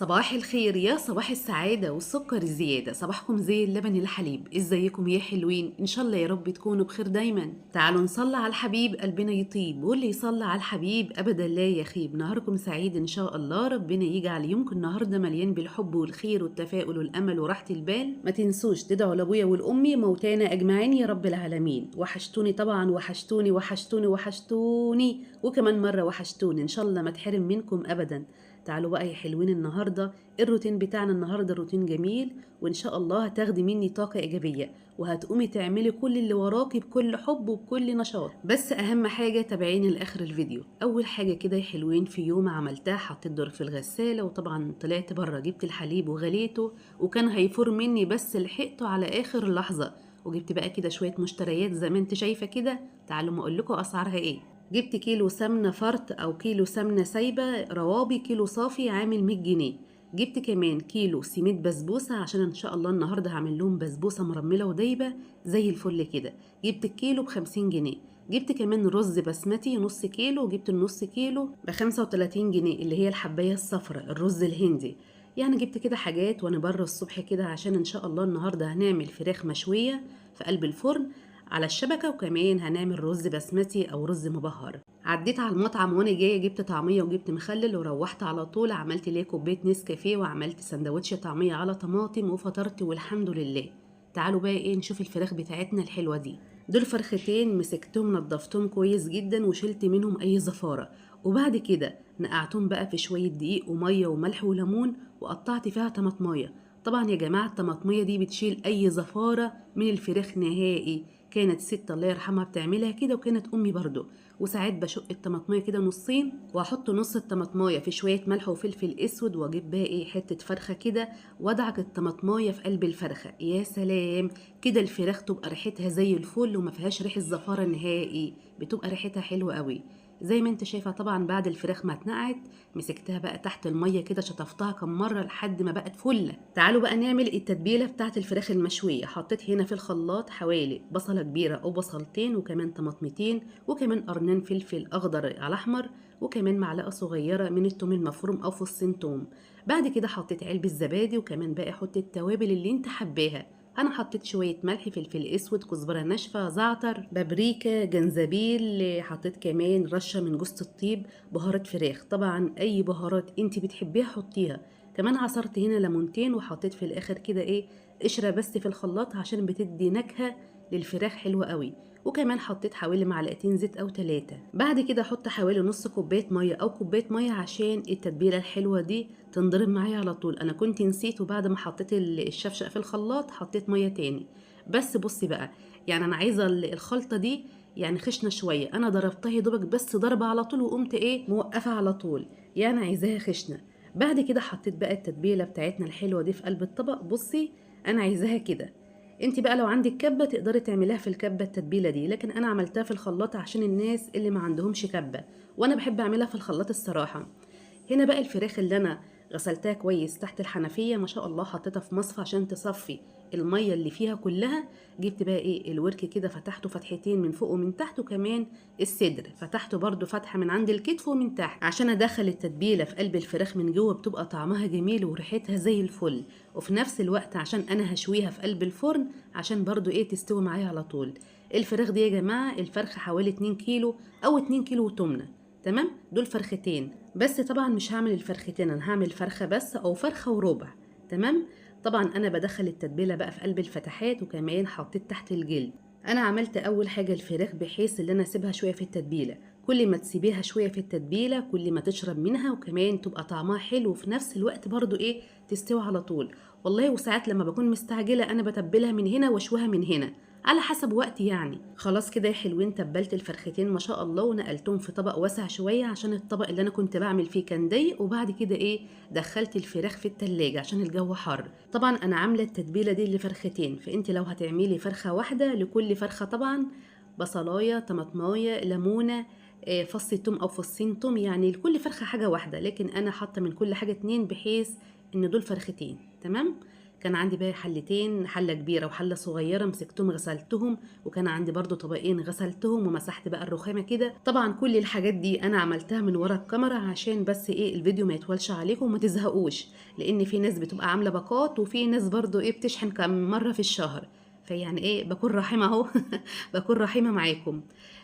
صباح الخير يا صباح السعادة والسكر الزيادة، صباحكم زي اللبن الحليب. ازيكم يا حلوين؟ ان شاء الله يا رب تكونوا بخير دايما. تعالوا نصلي على الحبيب قلبنا يطيب، واللي يصلي على الحبيب ابدا لا يخيب. نهاركم سعيد ان شاء الله، ربنا يجعل يومكم النهارده مليان بالحب والخير والتفاؤل والامل وراحة البال. ما تنسوش تدعوا لابويا والامي موتانا اجمعين يا رب العالمين. وحشتوني طبعا، وحشتوني وحشتوني وحشتوني، وكمان مرة وحشتوني. ان شاء الله ما تحرم منكم ابدا. تعالوا بقى يا حلوين، النهارده الروتين بتاعنا النهارده روتين جميل، وان شاء الله هتاخدي مني طاقه ايجابيه وهتقومي تعملي كل اللي وراكي بكل حب وبكل نشاط. بس اهم حاجه تابعيني لاخر الفيديو. اول حاجه كده يا حلوين، في يوم عملتها حطيت دور في الغساله، وطبعا طلعت بره جبت الحليب وغليته، وكان هيفور مني بس لحقته على اخر لحظه. وجبت بقى كده شويه مشتريات زي ما انت شايفه كده. تعالوا ما اقول لكم اسعارها ايه. جبت كيلو سمنة فرط أو كيلو سمنة سايبة روابي، كيلو صافي عامل 100 جنيه. جبت كمان كيلو سميد بسبوسة عشان إن شاء الله النهاردة هعمل لهم بسبوسة مرملة ودايبة زي الفل كده. جبت الكيلو ب50 جنيه. جبت كمان رز بسمتي نص كيلو، وجبت النص كيلو ب35 جنيه، اللي هي الحباية الصفراء الرز الهندي. يعني جبت كده حاجات وانا بره الصبح كده، عشان ان شاء الله النهارده هنعمل فراخ مشوية في قلب الفرن على الشبكة، وكمان هنعمل رز بسمتي أو رز مبهر. عديت على المطعم وانا جايه، جبت طعميه وجبت مخلل، وروحت على طول عملت ليه كوبايه نسكافيه، وعملت سندوتش طعميه على طماطم وفطرت والحمد لله. تعالوا بقى ايه نشوف الفراخ بتاعتنا الحلوه دي. دول فرختين مسكتهم نضفتهم كويس جدا وشلت منهم اي زفاره، وبعد كده نقعتهم بقى في شويه دقيق وميه وملح وليمون، وقطعت فيها طماطميه. طبعا يا جماعه الطماطميه دي بتشيل اي زفاره من الفراخ نهائي. كانت ست الله يرحمها بتعملها كده، وكانت امي برضو. وساعات بشق الطماطميه كده نصين، واحط نص الطماطميه في شويه ملح وفلفل اسود، واجيب بقى ايه حته فرخه كده، وادعك الطماطميه في قلب الفرخه. يا سلام، كده الفراخ تبقى ريحتها زي الفل وما فيهاش ريحه زفاره نهائي، بتبقى ريحتها حلوه قوي. زي ما انت شايفه طبعا بعد الفراخ ما اتنقعت مسكتها بقى تحت الميه كده، شطفتها كم مره لحد ما بقت فله. تعالوا بقى نعمل التتبيله بتاعه الفراخ المشويه. حطيت هنا في الخلاط حوالي بصله كبيره او بصلتين، وكمان طماطمتين، وكمان قرنين فلفل اخضر على احمر، وكمان معلقه صغيره من التوم المفروم او فصين توم. بعد كده حطيت علبه زبادي، وكمان بقى حط التوابل اللي انت حباها. انا حطيت شويه ملح، فلفل اسود، كزبره ناشفه، زعتر، بابريكا، جنزبيل، حطيت كمان رشه من جوز الطيب، بهارات فراخ طبعا اي بهارات انت بتحبيها حطيها. كمان عصرت هنا ليمونتين، وحطيت في الاخر كده ايه قشره بس في الخلاط عشان بتدي نكهه للفراخ حلوه قوي. وكمان حطيت حوالي معلقتين زيت او 3. بعد كده احط حوالي نص كوبايه ميه او كوبايه ميه عشان التتبيله الحلوه دي تنضرب معايا على طول. انا كنت نسيت، وبعد ما حطيت الشفشق في الخلاط حطيت ميه تاني. بس بصي بقى، يعني انا عايزه الخلطه دي يعني خشنه شويه. انا ضربتها يا دوبك بس ضربه على طول، وقمت ايه موقفه على طول، يعني عايزاها خشنه. بعد كده حطيت بقى التتبيله بتاعتنا الحلوه دي في قلب الطبق. بصي انا عايزاها كده. انت بقى لو عندك كبه تقدري تعمليها في الكبه التتبيله دي، لكن انا عملتها في الخلاط عشان الناس اللي ما عندهمش كبه، وانا بحب اعملها في الخلاط الصراحه. هنا بقى الفراخ اللي انا غسلتها كويس تحت الحنفيه ما شاء الله، حطيتها في مصفى عشان تصفي الميه اللي فيها كلها. جبت بقى ايه الورك كده، فتحته فتحتين من فوق ومن تحت، وكمان الصدر فتحته برضو فتحه من عند الكتف ومن تحت، عشان ادخل التتبيله في قلب الفراخ من جوه، بتبقى طعمها جميل وريحتها زي الفل. وفي نفس الوقت عشان انا هشويها في قلب الفرن عشان برضو ايه تستوي معايا على طول. الفراخ دي يا جماعه الفرخه حوالي 2 كيلو او 2 كيلو وتمنه. تمام، دول فرختين بس. طبعا مش هعمل الفرختين، انا هعمل فرخه بس او فرخه وربع. تمام. طبعا انا بدخل التتبيله بقى في قلب الفتحات، وكمان حطيت تحت الجلد. انا عملت اول حاجه الفراخ بحيث ان انا اسيبها شويه في التتبيله. كل ما تسيبيها شويه في التتبيله كل ما تشرب منها، وكمان تبقى طعمها حلو، وفي نفس الوقت برضو ايه تستوي على طول. والله وساعات لما بكون مستعجله انا بتبلها من هنا واشوها من هنا، على حسب وقتي يعني. خلاص كده يا حلوين، تبلت الفرختين ما شاء الله، ونقلتهم في طبق واسع شويه عشان الطبق اللي انا كنت بعمل فيه كان ضيق. وبعد كده ايه دخلت الفراخ في التلاجة عشان الجو حر. طبعا انا عامله التتبيله دي لفرختين، فانت لو هتعملي فرخه واحده لكل فرخه طبعا بصلايه، طماطمايه، ليمونه، فص توم او فصين توم، يعني لكل فرخه حاجه واحده، لكن انا حاطه من كل حاجه اتنين بحيث ان دول فرختين. تمام. كان عندي بقى حلتين، حلة كبيرة وحلة صغيرة، مسكتهم غسلتهم، وكان عندي برضو طبقين غسلتهم ومسحت بقى الرخامة كده. طبعا كل الحاجات دي انا عملتها من ورا الكاميرا عشان بس ايه الفيديو ما يطولش عليكم وما تزهقوش، لان في ناس بتبقى عاملة باقات وفي ناس برضو ايه بتشحن كم مرة في الشهر، فيعني ايه بكون رحيمة اهو بكون رحيمة معاكم.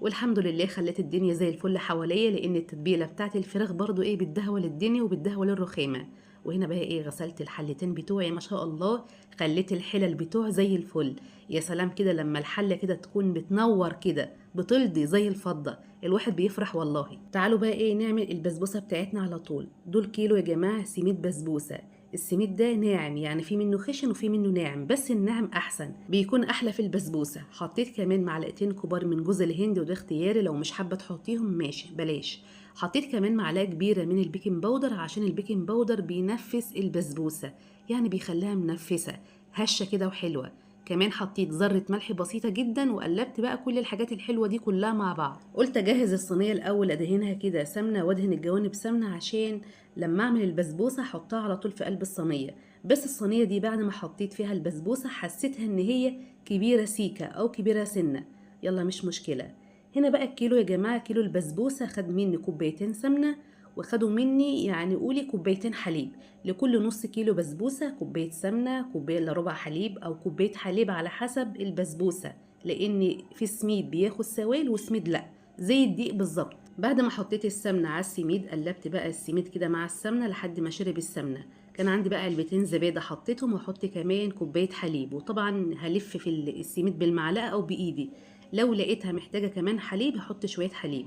والحمد لله خليت الدنيا زي الفل حواليا، لان التتبيلة بتاعت الفراخ برضو ايه بتدهول الدنيا وبتدهول الرخامة. وهنا بقى ايه غسلت الحلتين بتوعي ما شاء الله، خليت الحلل بتوع زي الفل. يا سلام كده لما الحله كده تكون بتنور كده بتلضي زي الفضه، الواحد بيفرح والله. تعالوا بقى ايه نعمل البسبوسه بتاعتنا على طول. دول كيلو يا جماعه سميد بسبوسه. السميد ده ناعم، يعني في منه خشن وفي منه ناعم، بس الناعم احسن بيكون احلى في البسبوسه. حطيت كمان معلقتين كبار من جوز الهند، وده اختياري، لو مش حابه تحطيهم ماشي بلاش. حطيت كمان معلقه كبيره من البيكنج باودر، عشان البيكنج باودر بينفس البسبوسه، يعني بيخليها منفسه هشه كده وحلوه. كمان حطيت ذره ملح بسيطه جدا، وقلبت بقى كل الحاجات الحلوه دي كلها مع بعض. قلت اجهز الصينيه الاول ادهنها كده سمنه، وادهن الجوانب سمنه عشان لما اعمل البسبوسه احطها على طول في قلب الصينيه. بس الصينيه دي بعد ما حطيت فيها البسبوسه حسيتها ان هي كبيره سيكه او كبيره سنه، يلا مش مشكله. هنا بقى الكيلو يا جماعة، كيلو البسبوسة خد مني كوبايتين سمنة، وخدوا مني يعني قولي كوبايتين حليب. لكل نص كيلو بسبوسة كوباية سمنة، كوباية الا ربع حليب أو كوباية حليب على حسب البسبوسة، لأن في سميد بياخد سوائل وسميد لأ، زي الدقيق بالظبط. بعد ما حطيت السمنة على السميد قلبت بقى السميد كده مع السمنة لحد ما شرب السمنة. كان عندي بقى علبتين زبادة حطيتهم، واحط كمان كوباية حليب، وطبعا هلف في السميد بالمعلقة أو بإيدي. لو لقيتها محتاجة كمان حليب هحط شوية حليب.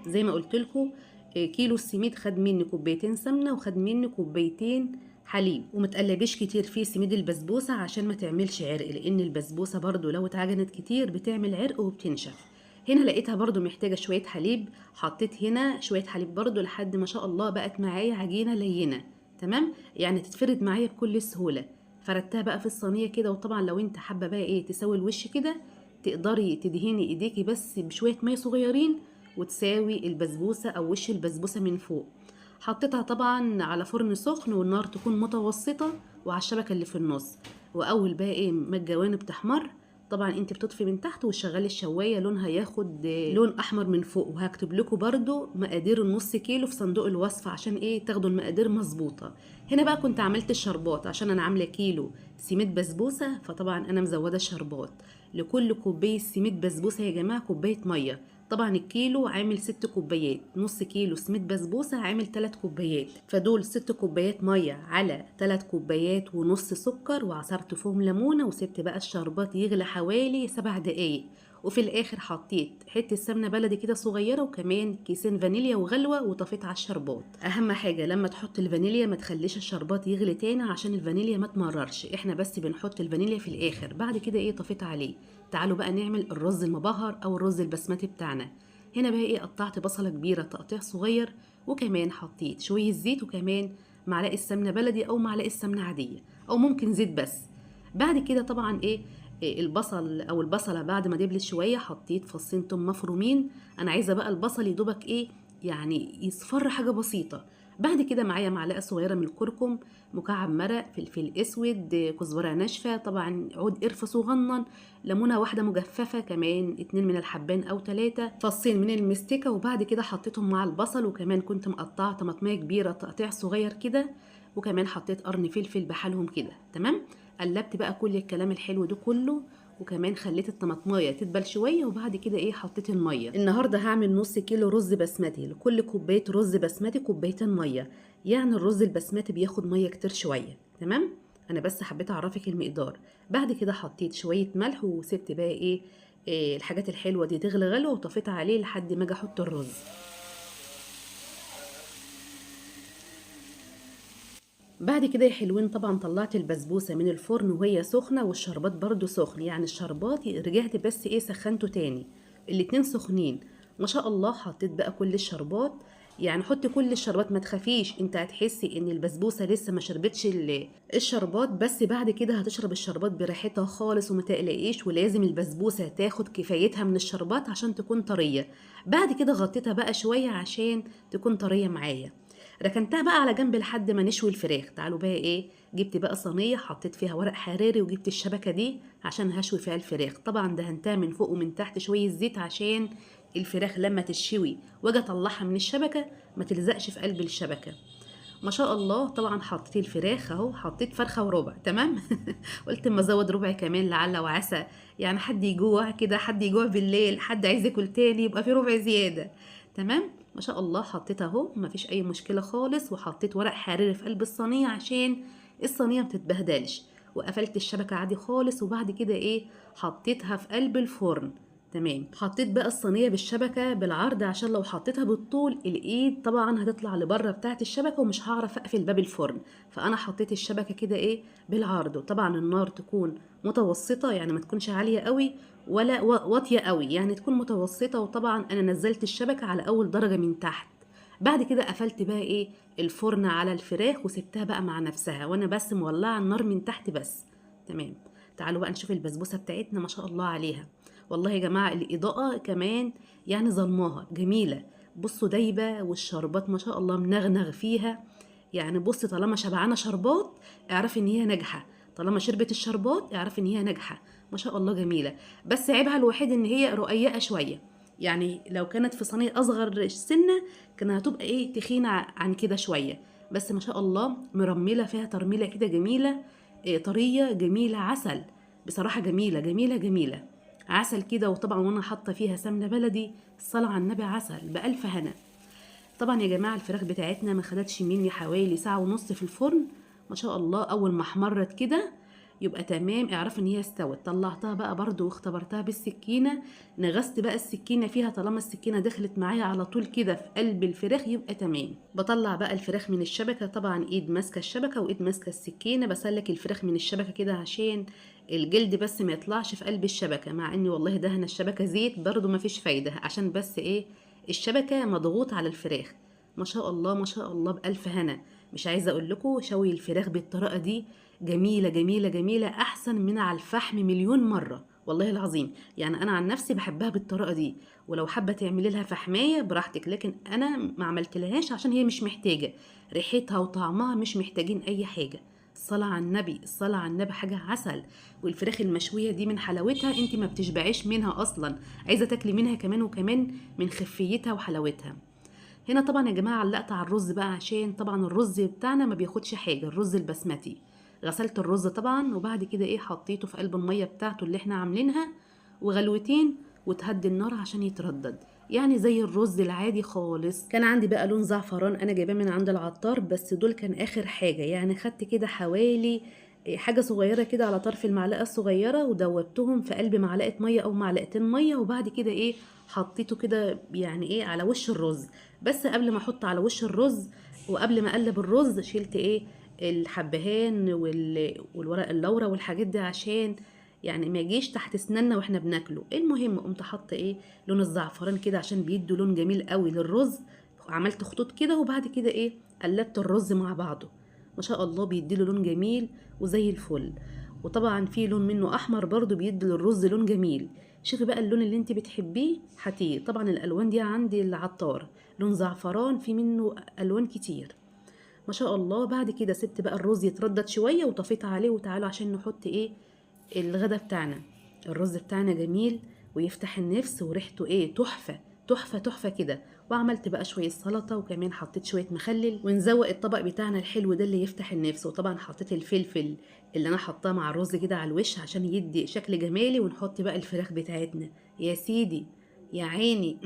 زي ما قلت لكم كيلو السميد خد مني كوبايتين سمنة وخد مني كوبايتين حليب. ومتقلبيش كتير في سميد البسبوسة عشان ما تعملش عرق، لان البسبوسة برضو لو اتعجنت كتير بتعمل عرق وبتنشف. هنا لقيتها برضو محتاجة شوية حليب، حطيت هنا شوية حليب برضو لحد ما شاء الله بقت معايا عجينة لينة تمام، يعني تتفرد معايا بكل سهولة. فردتها بقى في الصينية كده. وطبعا لو انت حابة بقى ايه تسوي الوش كده، تقدري تدهني ايديكي بس بشوية مية صغيرين وتساوي البسبوسة او وش البسبوسة من فوق. حطيتها طبعا على فرن سخن والنار تكون متوسطة وعلى الشبكة اللي في النص. واول بقى ايه ما الجوانب تحمر، طبعا انت بتطفي من تحت وتشغلي الشوايه لونها ياخد لون احمر من فوق. وهكتب لكم برضو مقادير النص كيلو في صندوق الوصفه عشان ايه تاخدوا المقادير مظبوطه. هنا بقى كنت عملت الشربات عشان انا عامله كيلو سميد بسبوسه، فطبعا انا مزوده الشربات. لكل كوبايه سميد بسبوسه يا جماعه كوبايه ميه. طبعا الكيلو عامل 6 كوبايات، نص كيلو سميد بسبوسة عامل 3 كوبايات، فدول 6 كوبايات مية على 3 كوبايات ونص سكر، وعصرت فيهم ليمونة وسبت بقى الشربات يغلي حوالي 7 دقايق. وفي الاخر حطيت حته سمنه بلدي كده صغيره وكمان كيسين فانيليا وغلوه وطفيت على الشربات. اهم حاجه لما تحط الفانيليا ما تخليش الشربات يغلي تاني عشان الفانيليا ما تمررش، احنا بس بنحط الفانيليا في الاخر. بعد كده ايه طفيت عليه. تعالوا بقى نعمل الرز المبهر او الرز البسمتي بتاعنا. هنا بقى ايه قطعت بصله كبيره تقطيع صغير، وكمان حطيت شويه زيت، وكمان معلقه سمنه بلدي او معلقه سمنه عاديه او ممكن زيت بس. بعد كده طبعا إيه البصل او البصله بعد ما دبلت شويه حطيت فصين توم مفرومين. انا عايزه بقى البصل يدوبك ايه يعني يصفر حاجه بسيطه. بعد كده معايا معلقه صغيره من الكركم، مكعب مرق فلفل اسود، كزبره ناشفه، طبعا عود قرفه صغنن، ليمونه واحده مجففه، كمان 2 من الحبان او 3 فصين من المستكه. وبعد كده حطيتهم مع البصل، وكمان كنت مقطعه طماطميه كبيره تقطيع صغير كده، وكمان حطيت قرن فلفل بحالهم كده تمام. قلبت بقى كل الكلام الحلو ده كله، وكمان خليت الطماطمايه تدبل شويه. وبعد كده ايه حطيت الميه. النهارده هعمل نص كيلو رز بسمتي، لكل كوبايه رز بسمتي كوبايتين ميه، يعني الرز البسمتي بياخد ميه كتير شويه تمام. انا بس حبيت اعرفك المقدار. بعد كده حطيت شويه ملح وسبت بقى إيه الحاجات الحلوه دي تغلي غلوه، وطفيت عليه لحد ما اجي احط الرز. بعد كده يا حلوين طبعا طلعت البسبوسه من الفرن وهي سخنه، والشربات برضو سخن، يعني الشربات رجعت بس ايه سخنته تاني، الاتنين سخنين ما شاء الله. حطيت بقى كل الشربات، يعني حطي كل الشربات ما تخافيش، انت هتحسي ان البسبوسه لسه ما شربتش الشربات، بس بعد كده هتشرب الشربات براحتها خالص وما تقلقيش. ولازم البسبوسه تاخد كفايتها من الشربات عشان تكون طريه. بعد كده غطيتها بقى شويه عشان تكون طريه معايا. ركنتها بقى على جنب لحد ما نشوي الفراخ. تعالوا بقى ايه، جبت بقى صينيه حطيت فيها ورق حراري وجبت الشبكه دي عشان هشوي فيها الفراخ. طبعا دهنتها من فوق ومن تحت شويه زيت عشان الفراخ لما تشوي واجي اطلعها من الشبكه ما تلزقش في قلب الشبكه. ما شاء الله. طبعا حطيت الفراخ اهو، حطيت فرخه وربع تمام. قلت اما ازود ربع كمان لعل وعسى، يعني حد يجوع كده، حد يجوع بالليل، حد عايز ياكل تاني، يبقى في ربع زياده. تمام. ما شاء الله حطيت اهو، ما فيش اي مشكله خالص. وحطيت ورق حريري في قلب الصينيه عشان الصينيه ما تتبهدلش. وقفلت الشبكه عادي خالص. وبعد كده ايه، حطيتها في قلب الفرن. تمام. حطيت بقى الصينيه بالشبكه بالعرض عشان لو حطيتها بالطول الايد طبعا هتطلع لبره بتاعه الشبكه ومش هعرف اقفل باب الفرن. فانا حطيت الشبكه كده ايه بالعرض. وطبعا النار تكون متوسطه، يعني ما تكونش عاليه قوي ولا واطيه قوي، يعني تكون متوسطه. وطبعا انا نزلت الشبكه على اول درجه من تحت. بعد كده قفلت بقى ايه الفرن على الفراخ وسبتها بقى مع نفسها، وانا بس مولعه النار من تحت بس. تمام. تعالوا بقى نشوف البسبوسه بتاعتنا ما شاء الله عليها. والله يا جماعه الاضاءه كمان يعني ظلماها جميله. بصوا دايبه والشربات ما شاء الله منغنغ فيها. يعني بص، طالما شبعانه شربات اعرفي ان هي ناجحه، طالما شربت الشربات اعرفي ان هي ناجحه. ما شاء الله جميله. بس عيبها الوحيد ان هي رقيقه شويه، يعني لو كانت في صينيه اصغر سنه كانت هتبقى ايه تخينه عن كده شويه. بس ما شاء الله مرمله فيها ترميله كده جميله، إيه طريه جميله عسل. بصراحه جميله جميله جميله عسل كده. وطبعا وانا حاطه فيها سمنه بلدي، الصلاه على النبي، عسل بألف هنا. طبعا يا جماعه الفراخ بتاعتنا ما خدتش مني حوالي ساعه ونص في الفرن. ما شاء الله. اول ما احمرت كده يبقى تمام، اعرف ان هي استوت. طلعتها بقى برضو واختبرتها بالسكينه، نغست بقى السكينه فيها، طالما السكينه دخلت معايا على طول كده في قلب الفراخ يبقى تمام. بطلع بقى الفراخ من الشبكه، طبعا ايد ماسكه الشبكه وايد ماسكه السكينه، بسلك الفراخ من الشبكه كده عشان الجلد بس ما يطلعش في قلب الشبكه. مع اني والله دهنه الشبكه زيت برضو ما فيش فايده، عشان بس ايه الشبكه مضغوط على الفراخ. ما شاء الله ما شاء الله بألف هنا. مش عايزه اقول لكم شوي الفراخ بالطريقه دي جميله جميله جميله، احسن من على الفحم مليون مره والله العظيم. يعني انا عن نفسي بحبها بالطريقه دي، ولو حابه تعملي لها فحمايه براحتك، لكن انا ما عملتلهاش عشان هي مش محتاجه، ريحتها وطعمها مش محتاجين اي حاجه. الصلاة على النبي، الصلاة على النبي، حاجة عسل. والفراخ المشوية دي من حلاوتها انت ما بتشبعيش منها اصلا، عايزة تاكلي منها كمان وكمان من خفيتها وحلاوتها. هنا طبعا يا جماعه علقت على الرز بقى عشان طبعا الرز بتاعنا ما بياخدش حاجه، الرز البسمتي. غسلت الرز طبعا وبعد كده ايه حطيته في قلب الميه بتاعته اللي احنا عاملينها وغلوتين، وتهدي النار عشان يتردد، يعني زي الرز العادي خالص. كان عندي بقى لون زعفران انا جايباه من عند العطار، بس دول كان اخر حاجه، يعني خدت كده حوالي حاجه صغيره كده على طرف المعلقه الصغيره ودوبتهم في قلب معلقه ميه او معلقتين ميه. وبعد كده ايه حطيته كده يعني ايه على وش الرز. بس قبل ما احط على وش الرز وقبل ما اقلب الرز شلت ايه الحبهان والورق اللورا والحاجات دي عشان يعني ما يجيش تحت اسناننا واحنا بناكله. المهم قمت حاطه ايه لون الزعفران كده عشان بيدوا لون جميل قوي للرز. عملت خطوط كده وبعد كده ايه قلبت الرز مع بعضه. ما شاء الله بيديله لون جميل وزي الفل. وطبعا في لون منه احمر برضو بيدي للرز لون جميل. شوفي بقى اللون اللي انت بتحبيه هاتيه. طبعا الالوان دي عندي العطار، لون زعفران في منه الوان كتير. ما شاء الله. بعد كده سبت بقى الرز يتردد شويه وطفيت عليه. وتعالوا عشان نحط ايه الغدا بتاعنا. الرز بتاعنا جميل ويفتح النفس وريحته ايه تحفه تحفه تحفه كده. وعملت بقى شويه سلطه وكمان حطيت شويه مخلل ونزوق الطبق بتاعنا الحلو ده اللي يفتح النفس. وطبعا حطيت الفلفل اللي انا حطاه مع الرز كده على الوش عشان يدي شكل جمالي. ونحط بقى الفراخ بتاعتنا يا سيدي يا عيني.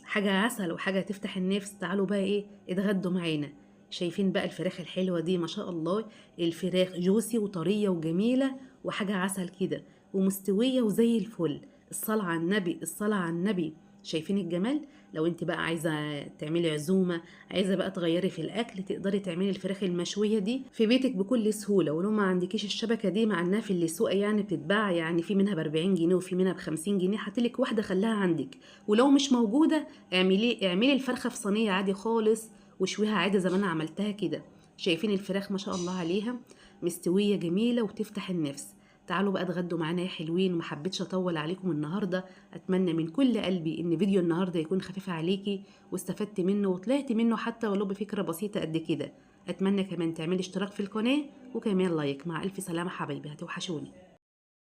حاجه عسل وحاجه تفتح النفس. تعالوا بقى ايه اتغدوا معانا. شايفين بقى الفراخ الحلوه دي ما شاء الله، الفراخ جوسي وطريه وجميله وحاجه عسل كده ومستويه وزي الفل. الصلاة على النبي، الصلاة على النبي. شايفين الجمال؟ لو انت بقى عايزه تعملي عزومه، عايزه بقى تغيري في الاكل، تقدري تعملي الفراخ المشويه دي في بيتك بكل سهوله. ولو ما عندكيش الشبكه دي مع انها في السوق يعني بتتباع، يعني في منها ب 40 جنيه وفي منها ب 50 جنيه، هاتلك واحده خليها عندك. ولو مش موجوده اعملي الفرخه في صينيه عادي خالص وشويها عادي زي ما انا عملتها كده. شايفين الفراخ ما شاء الله عليها مستويه جميله وتفتح النفس. تعالوا بقى اتغدوا معانا يا حلوين، وما حبيتش اطول عليكم النهارده. اتمنى من كل قلبي ان فيديو النهارده يكون خفيف عليكي واستفدت منه وطلعت منه حتى ولو بفكره بسيطه قد كده. اتمنى كمان تعملي اشتراك في القناه وكمان لايك. مع الف سلامه حبايبي، هتوحشوني.